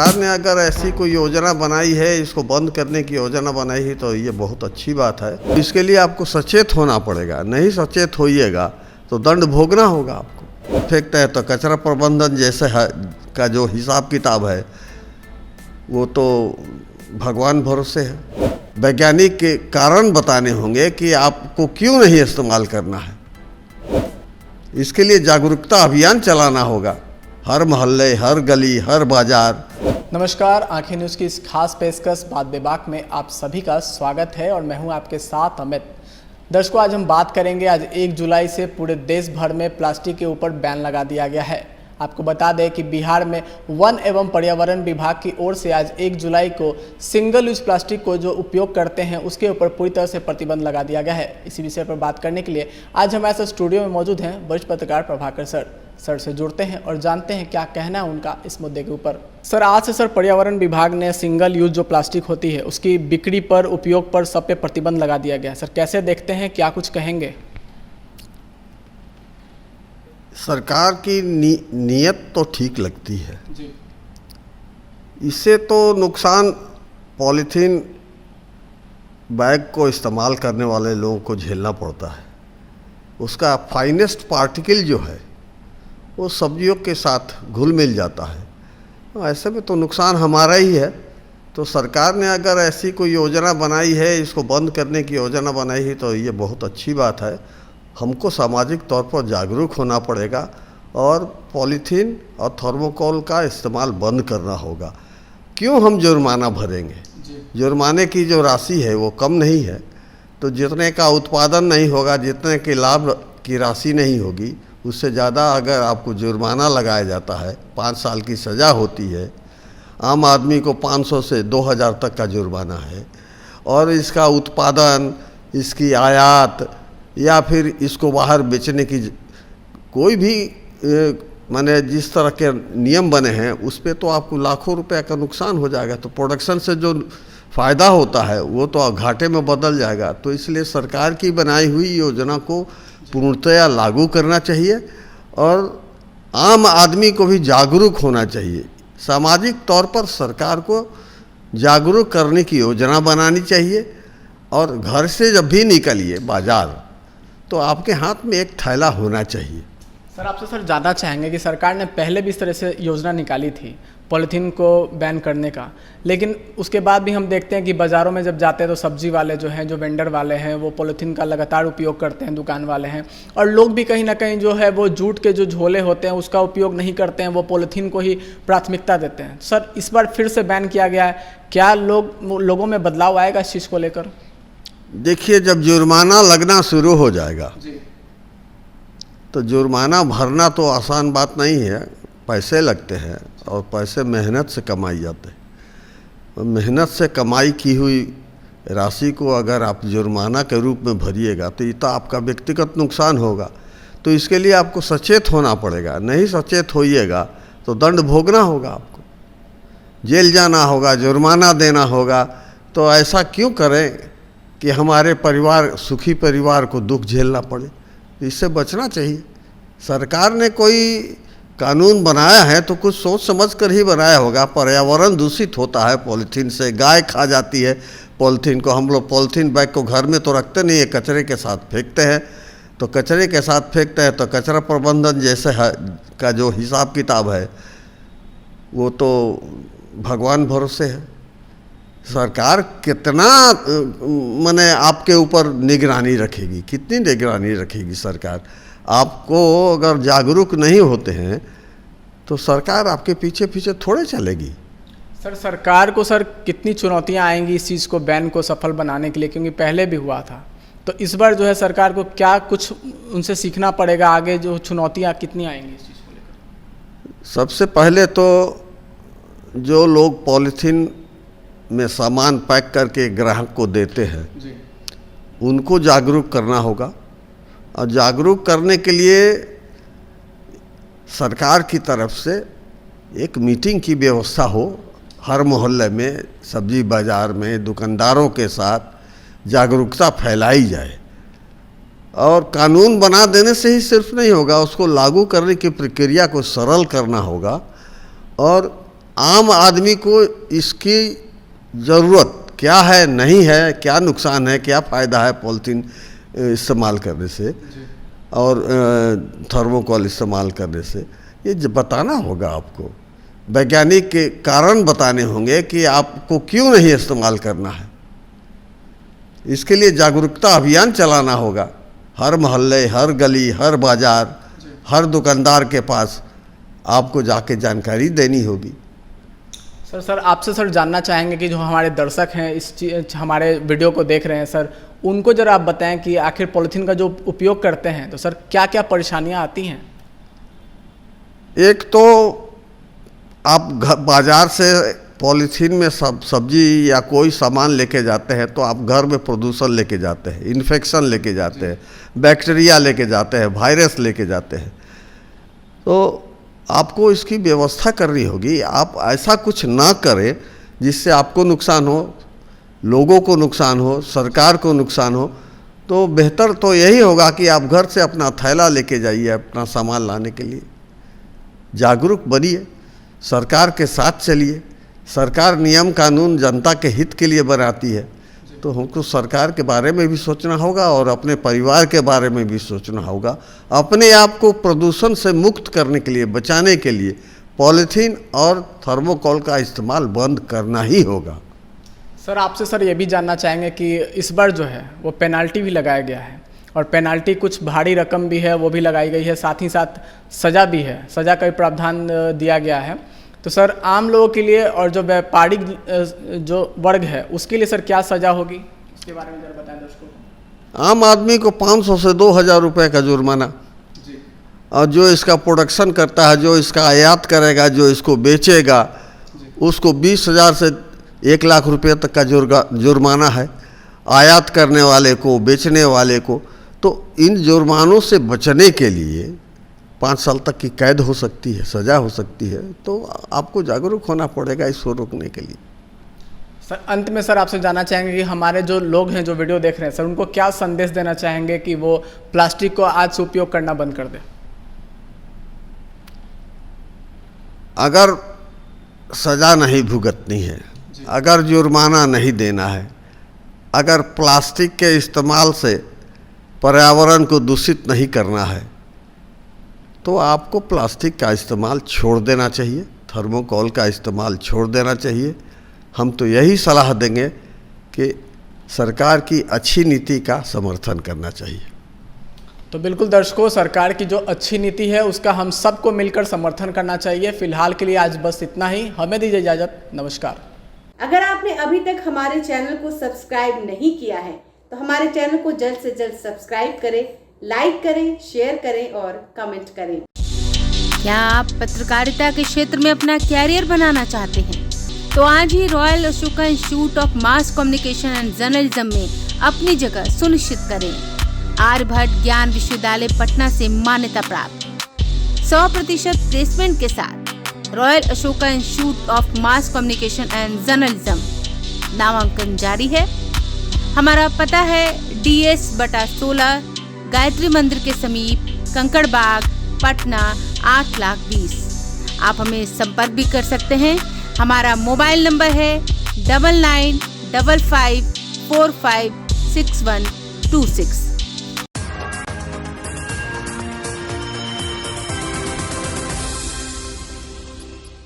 सरकार ने अगर ऐसी कोई योजना बनाई है, इसको बंद करने की योजना बनाई है, तो ये बहुत अच्छी बात है। इसके लिए आपको सचेत होना पड़ेगा। नहीं सचेत होइएगा तो दंड भोगना होगा आपको। फेंकते हैं तो कचरा प्रबंधन जैसे है का जो हिसाब किताब है वो तो भगवान भरोसे है। वैज्ञानिक के कारण बताने होंगे कि आपको क्यों नहीं इस्तेमाल करना है। इसके लिए जागरूकता अभियान चलाना होगा, हर मोहल्ले, हर गली, हर बाजार। नमस्कार, आंखें न्यूज़ की इस खास पेशकश बात बेबाक में आप सभी का स्वागत है और मैं हूं आपके साथ अमित। दर्शकों, आज हम बात करेंगे, आज 1 जुलाई से पूरे देश भर में प्लास्टिक के ऊपर बैन लगा दिया गया है। आपको बता दें कि बिहार में वन एवं पर्यावरण विभाग की ओर से आज 1 जुलाई को सिंगल यूज प्लास्टिक को जो उपयोग करते हैं उसके ऊपर पूरी तरह से प्रतिबंध लगा दिया गया है। इसी विषय पर बात करने के लिए आज हमारे साथ स्टूडियो में मौजूद हैं वरिष्ठ पत्रकार प्रभाकर सर से जुड़ते हैं और जानते हैं क्या कहना है उनका इस मुद्दे के ऊपर। सर, आज से सर पर्यावरण विभाग ने सिंगल यूज जो प्लास्टिक होती है उसकी बिक्री पर, उपयोग पर, सब पे प्रतिबंध लगा दिया गया है। सर, कैसे देखते हैं, क्या कुछ कहेंगे? सरकार की नीयत तो ठीक लगती है जी। इससे तो नुकसान पॉलीथीन बैग को इस्तेमाल करने वाले लोगों को झेलना पड़ता है। उसका फाइनेस्ट पार्टिकल जो है वो सब्जियों के साथ घुल मिल जाता है, तो ऐसे में तो नुकसान हमारा ही है। तो सरकार ने अगर ऐसी कोई योजना बनाई है, इसको बंद करने की योजना बनाई है, तो ये बहुत अच्छी बात है। हमको सामाजिक तौर पर जागरूक होना पड़ेगा और पॉलीथीन और थर्मोकोल का इस्तेमाल बंद करना होगा। क्यों हम जुर्माना भरेंगे? जुर्माने की जो राशि है वो कम नहीं है, तो जितने का उत्पादन नहीं होगा, जितने के लाभ की राशि नहीं होगी, उससे ज़्यादा अगर आपको जुर्माना लगाया जाता है, 5 साल की सज़ा होती है। आम आदमी को 500 से 2000 तक का जुर्माना है। और इसका उत्पादन, इसकी आयात या फिर इसको बाहर बेचने की कोई भी माने जिस तरह के नियम बने हैं उस पे तो आपको लाखों रुपए का नुकसान हो जाएगा। तो प्रोडक्शन से जो फ़ायदा होता है वो तो घाटे में बदल जाएगा। तो इसलिए सरकार की बनाई हुई योजना को पूर्णतया लागू करना चाहिए और आम आदमी को भी जागरूक होना चाहिए। सामाजिक तौर पर सरकार को जागरूक करने की योजना बनानी चाहिए। और घर से जब भी निकलिए बाज़ार, तो आपके हाथ में एक थैला होना चाहिए। सर, आपसे सर जानना चाहेंगे कि सरकार ने पहले भी इस तरह से योजना निकाली थी पॉलीथीन को बैन करने का, लेकिन उसके बाद भी हम देखते हैं कि बाज़ारों में जब जाते हैं तो सब्जी वाले जो हैं, जो वेंडर वाले हैं, वो पॉलीथीन का लगातार उपयोग करते हैं, दुकान वाले हैं। और लोग भी कहीं ना कहीं जो है वो जूट के जो झोले होते हैं उसका उपयोग नहीं करते हैं, वो पॉलीथीन को ही प्राथमिकता देते हैं। सर, इस बार फिर से बैन किया गया है, क्या लोगों में बदलाव आएगा इस चीज़ को लेकर? देखिए, जब जुर्माना लगना शुरू हो जाएगा तो जुर्माना भरना तो आसान बात नहीं है। पैसे लगते हैं और पैसे मेहनत से कमाई जाते हैं। और मेहनत से कमाई की हुई राशि को अगर आप जुर्माना के रूप में भरिएगा तो ये तो आपका व्यक्तिगत नुकसान होगा। तो इसके लिए आपको सचेत होना पड़ेगा। नहीं सचेत होइएगा तो दंड भोगना होगा, आपको जेल जाना होगा, जुर्माना देना होगा। तो ऐसा क्यों करें कि हमारे परिवार, सुखी परिवार को दुख झेलना पड़े? इससे बचना चाहिए। सरकार ने कोई कानून बनाया है तो कुछ सोच समझ कर ही बनाया होगा। पर्यावरण दूषित होता है पॉलीथीन से, गाय खा जाती है पॉलीथीन को। हम लोग पॉलीथीन बैग को घर में तो रखते नहीं है, कचरे के साथ फेंकते हैं। तो कचरे के साथ फेंकते हैं तो कचरा प्रबंधन जैसे है का जो हिसाब किताब है वो तो भगवान भरोसे है। सरकार कितना माने आपके ऊपर निगरानी रखेगी, कितनी निगरानी रखेगी सरकार? आपको अगर जागरूक नहीं होते हैं तो सरकार आपके पीछे पीछे थोड़े चलेगी। सर, सरकार को सर कितनी चुनौतियां आएंगी इस चीज़ को, बैन को सफल बनाने के लिए? क्योंकि पहले भी हुआ था, तो इस बार जो है सरकार को क्या कुछ उनसे सीखना पड़ेगा? आगे जो चुनौतियाँ कितनी आएंगी इस चीज़ को लेकर? सबसे पहले तो जो लोग पॉलीथीन में सामान पैक करके ग्राहक को देते हैं उनको जागरूक करना होगा। और जागरूक करने के लिए सरकार की तरफ से एक मीटिंग की व्यवस्था हो, हर मोहल्ले में, सब्जी बाज़ार में, दुकानदारों के साथ जागरूकता फैलाई जाए। और कानून बना देने से ही सिर्फ नहीं होगा, उसको लागू करने की प्रक्रिया को सरल करना होगा। और आम आदमी को इसकी ज़रूरत क्या है, नहीं है, क्या नुकसान है, क्या फ़ायदा है पॉलीथीन इस्तेमाल करने से और थर्मोकोल इस्तेमाल करने से, ये बताना होगा आपको। वैज्ञानिक के कारण बताने होंगे कि आपको क्यों नहीं इस्तेमाल करना है। इसके लिए जागरूकता अभियान चलाना होगा। हर मोहल्ले, हर गली, हर बाज़ार, हर दुकानदार के पास आपको जाके जानकारी देनी होगी। सर आपसे सर जानना चाहेंगे कि जो हमारे दर्शक हैं हमारे वीडियो को देख रहे हैं सर, उनको जरा आप बताएं कि आखिर पॉलीथीन का जो उपयोग करते हैं तो सर क्या क्या परेशानियां आती हैं। एक तो आप बाज़ार से पॉलीथीन में सब्जी या कोई सामान लेके जाते हैं तो आप घर में प्रदूषण लेके जाते हैं, इन्फेक्शन लेके जाते हैं, बैक्टीरिया लेके जाते हैं, वायरस लेके जाते हैं। तो आपको इसकी व्यवस्था करनी होगी। आप ऐसा कुछ ना करें जिससे आपको नुकसान हो, लोगों को नुकसान हो, सरकार को नुकसान हो। तो बेहतर तो यही होगा कि आप घर से अपना थैला लेके जाइए अपना सामान लाने के लिए। जागरूक बनिए, सरकार के साथ चलिए। सरकार नियम कानून जनता के हित के लिए बनाती है, तो हमको सरकार के बारे में भी सोचना होगा और अपने परिवार के बारे में भी सोचना होगा। अपने आप को प्रदूषण से मुक्त करने के लिए, बचाने के लिए पॉलीथीन और थर्मोकोल का इस्तेमाल बंद करना ही होगा। सर आपसे सर ये भी जानना चाहेंगे कि इस बार जो है वो पेनाल्टी भी लगाया गया है और पेनाल्टी कुछ भारी रकम भी है वो भी लगाई गई है, साथ ही साथ सज़ा भी है, सज़ा का भी प्रावधान दिया गया है। तो सर आम लोगों के लिए और जो व्यापारिक जो वर्ग है उसके लिए सर क्या सज़ा होगी, इसके बारे में जरा बताएं दर्शकों को। आम आदमी को 500 से 2000 रुपये का जुर्माना, और जो इसका प्रोडक्शन करता है, जो इसका आयात करेगा, जो इसको बेचेगा, उसको 20,000 से 1 लाख रुपये तक का जुर्माना है। आयात करने वाले को, बेचने वाले को। तो इन जुर्मानों से बचने के लिए 5 साल तक की कैद हो सकती है, सज़ा हो सकती है। तो आपको जागरूक होना पड़ेगा इसको रोकने के लिए। सर अंत में सर आपसे जानना चाहेंगे कि हमारे जो लोग हैं जो वीडियो देख रहे हैं सर, उनको क्या संदेश देना चाहेंगे कि वो प्लास्टिक को आज से उपयोग करना बंद कर दें। अगर सज़ा नहीं भुगतनी है, अगर जुर्माना नहीं देना है, अगर प्लास्टिक के इस्तेमाल से पर्यावरण को दूषित नहीं करना है, तो आपको प्लास्टिक का इस्तेमाल छोड़ देना चाहिए, थर्मोकोल का इस्तेमाल छोड़ देना चाहिए। हम तो यही सलाह देंगे कि सरकार की अच्छी नीति का समर्थन करना चाहिए। तो बिल्कुल दर्शकों, सरकार की जो अच्छी नीति है उसका हम सबको मिलकर समर्थन करना चाहिए। फिलहाल के लिए आज बस इतना ही, हमें दीजिए इजाज़त, नमस्कार। अगर आपने अभी तक हमारे चैनल को सब्सक्राइब नहीं किया है तो हमारे चैनल को जल्द से जल्द सब्सक्राइब करें, लाइक करें, शेयर करें और कमेंट करें। क्या आप पत्रकारिता के क्षेत्र में अपना कैरियर बनाना चाहते हैं? तो आज ही royal Ashoka institute of mass communication and journalism में अपनी जगह सुनिश्चित करें। आर्यभट्ट ज्ञान विश्वविद्यालय पटना से मान्यता प्राप्त 100% प्लेसमेंट के साथ royal Ashoka institute of mass communication and journalism, नामांकन जारी है। हमारा पता है DS/16 गायत्री मंदिर के समीप, कंकड़ बाग, पटना 8,20,000। आप हमें संपर्क भी कर सकते हैं। हमारा मोबाइल नंबर है 9955456126।